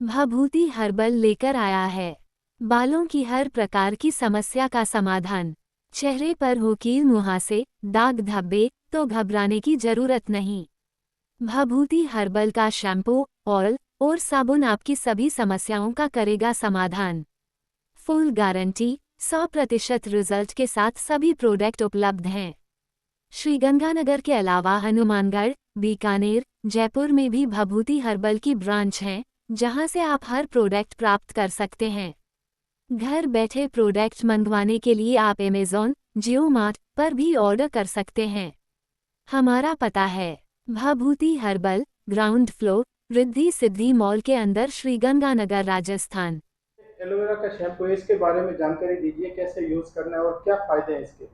भभूति herbal लेकर आया है बालों की हर प्रकार की समस्या का समाधान। चेहरे पर हो कील मुहासे, दाग धब्बे, तो घबराने की जरूरत नहीं। भभूति हर्बल का शैम्पू, ऑयल और साबुन आपकी सभी समस्याओं का करेगा समाधान। फुल गारंटी, 100% रिजल्ट के साथ सभी प्रोडक्ट उपलब्ध हैं। श्रीगंगानगर के अलावा हनुमानगढ़, बीकानेर, जयपुर में भी भभूति हर्बल की ब्रांच हैं, जहां से आप हर प्रोडक्ट प्राप्त कर सकते हैं। घर बैठे प्रोडक्ट मंगवाने के लिए आप अमेज़न, जियो मार्ट पर भी ऑर्डर कर सकते हैं। हमारा पता है भभूति herbal, ground floor, Riddhi Siddhi mall के अंदर, श्रीगंगानगर, राजस्थान। एलोवेरा का शैम्पू है, इसके बारे में जानकारी दीजिए, कैसे यूज करना है और क्या फायदे हैं इसके।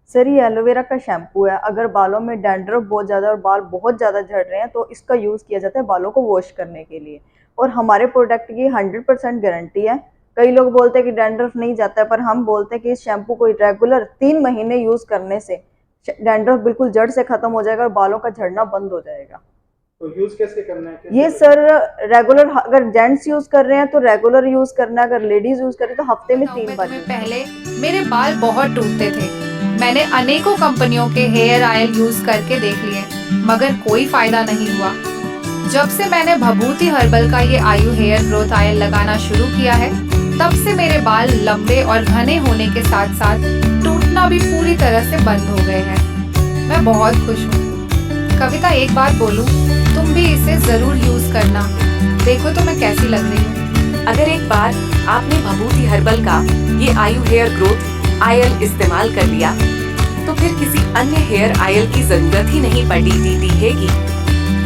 सर ये एलोवेरा का शैम्पू है। अगर बालों में डैंड्रफ बहुत ज़्यादा और बाल बहुत ज़्यादा झड़ रहे हैं तो इसका यूज़ किया जाता है बालों को वॉश करने के लिए। और हमारे प्रोडक्ट की 100% गारंटी है। कई लोग बोलते हैं कि डैंड्रफ नहीं जाता है, पर हम बोलते हैं कि इस शैम्पू को रेगुलर 3 महीने यूज़ करने से डैंड्रफ बिल्कुल जड़ से खत्म हो जाएगा और बालों का झड़ना बंद हो जाएगा। तो यूज कैसे करना है, कैसे ये सर रेगुलर, अगर जेंट्स यूज कर रहे हैं तो रेगुलर यूज करना है, अगर लेडीज यूज कर रही है तो हफ्ते में 3 बार। पहले मेरे बाल बहुत टूटते थे। मैंने अनेकों कंपनियों के हेयर ऑयल यूज करके देख लिए, मगर कोई फायदा नहीं हुआ। जब से मैंने भभूति हर्बल का ये आयु हेयर ग्रोथ ऑयल लगाना शुरू किया है, तब से मेरे बाल लंबे और घने होने के साथ साथ टूटना भी पूरी तरह से बंद हो गए हैं। मैं बहुत खुश हूँ। कविता, एक बात बोलूं, तुम भी इसे जरूर यूज करना। देखो तो मैं कैसी लग रही हूँ। अगर एक बार आपने भभूति हर्बल का ये आयु हेयर ग्रोथ ऑयल इस्तेमाल कर लिया तो फिर किसी अन्य हेयर ऑयल की जरूरत ही नहीं पड़ती है।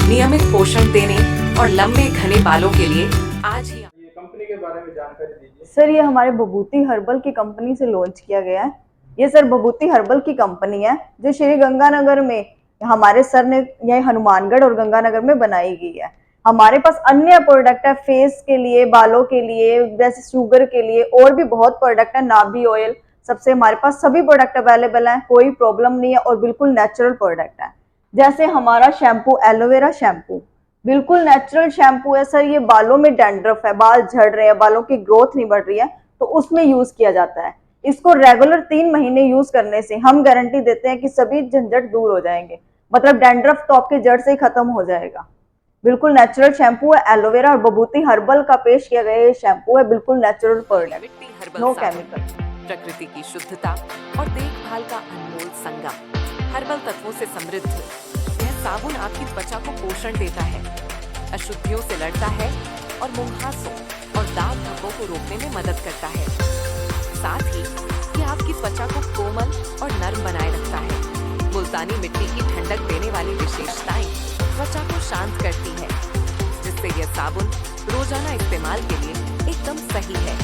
नियमित पोषण देने और लंबे घने बालों के लिए आज ही ये कंपनी के बारे में जानकारी दीजिए। सर ये हमारे भभूति हर्बल की कंपनी से लॉन्च किया गया है। ये सर भभूति हर्बल की कंपनी है जो श्री गंगानगर में हमारे सर ने यह हनुमानगढ़ और गंगानगर में बनाई गई है। हमारे पास अन्य प्रोडक्ट है फेस के लिए, बालों के लिए, जैसे शुगर के लिए, और भी बहुत प्रोडक्ट है। नाभि ऑयल, सबसे हमारे पास सभी प्रोडक्ट अवेलेबल हैं, कोई प्रॉब्लम नहीं है और बिल्कुल नेचुरल प्रोडक्ट है। जैसे हमारा शैम्पू एलोवेरा शैम्पू बिल्कुल नेचुरल शैम्पू है सर। ये बालों में डैंड्रफ है, बाल झड़ रहे हैं, बालों की ग्रोथ नहीं बढ़ रही है, तो उसमें यूज किया जाता है। इसको रेगुलर 3 महीने यूज करने से हम गारंटी देते हैं कि सभी झंझट दूर हो जाएंगे। मतलब डैंड्रफ तो आपके जड़ से ही खत्म हो जाएगा। बिल्कुल नेचुरल शैम्पू है। एलोवेरा और भभूति हर्बल का पेश किया गया ये शैम्पू है, बिल्कुल नेचुरल प्रोडक्ट, नो केमिकल। प्रकृति की शुद्धता और देखभाल का अनमोल संगम। हर्बल तत्वों से समृद्ध यह साबुन आपकी त्वचा को पोषण देता है, अशुद्धियों से लड़ता है और मुंहासों और दाग धब्बों को रोकने में मदद करता है। साथ ही ये आपकी त्वचा को कोमल और नर्म बनाए रखता है। मुल्तानी मिट्टी की ठंडक देने वाली विशेषताएं त्वचा को शांत करती है, जिससे यह साबुन रोजाना इस्तेमाल के लिए एकदम सही है।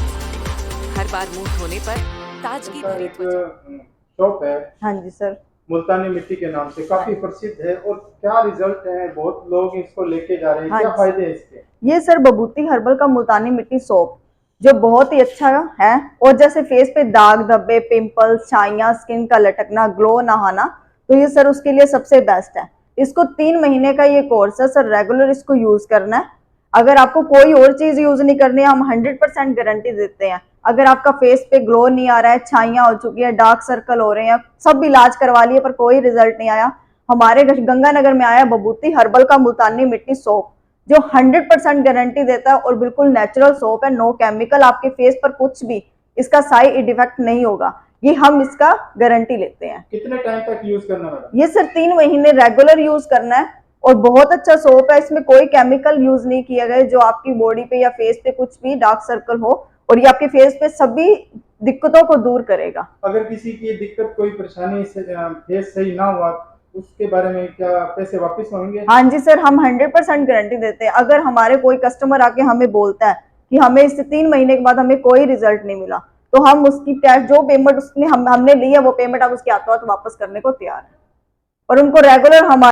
हर बार मुंह धोने पर ताजगी भरी त्वचा। शॉप है, हाँ जी सर, मुल्तानी मिट्टी के नाम से काफी प्रसिद्ध है। और क्या रिजल्ट है, बहुत लोग इसको लेके जा रहे हैं, हाँ क्या जी। फायदे हैं इसके। ये सर भभूति हर्बल का मुल्तानी मिट्टी सोप जो बहुत ही अच्छा है। और जैसे फेस पे दाग धब्बे, पिंपल्स, छाइयाँ, स्किन का लटकना, ग्लो ना आना, तो ये सर उसके लिए सबसे बेस्ट है। इसको 3 महीने का ये कोर्स है सर, रेगुलर इसको यूज करना है। अगर आपको कोई और चीज यूज नहीं करनी है, हम 100% गारंटी देते हैं। अगर आपका फेस पे ग्लो नहीं आ रहा है, छाइयाँ हो चुकी है, डार्क सर्कल हो रहे हैं, सब इलाज करवा लिए पर कोई रिजल्ट नहीं आया, हमारे गंगानगर में आया भभूति हर्बल का मुल्तानी मिट्टी सोप जो 100% गारंटी देता है और बिल्कुल नेचुरल सोप है, नो केमिकल। आपके फेस पर कुछ भी इसका साइड इफेक्ट नहीं होगा, ये हम इसका गारंटी लेते हैं। कितने टाइम तक यूज करना मैडम। ये सर 3 महीने रेगुलर यूज करना है और बहुत अच्छा सोप है। इसमें कोई केमिकल यूज नहीं किया गया जो आपकी बॉडी पे या फेस पे कुछ भी डार्क सर्कल हो, और ये आपके फेस पे सभी दिक्कतों को दूर करेगा। अगर किसी की दिक्कत, कोई परेशानी से फेस सही ना हुआ, उसके बारे में क्या पैसे वापस होंगे। हाँ जी सर, हम 100% गारंटी देते हैं। अगर हमारे कोई कस्टमर आके हमें बोलता है कि हमें इससे 3 महीने के बाद हमें कोई रिजल्ट नहीं मिला, तो हम उसकी जो पेमेंट उसने हमने ली है वो पेमेंट हम उसके हाथों हाथ वापस करने को तैयार है। और उनको रेगुलर हमारे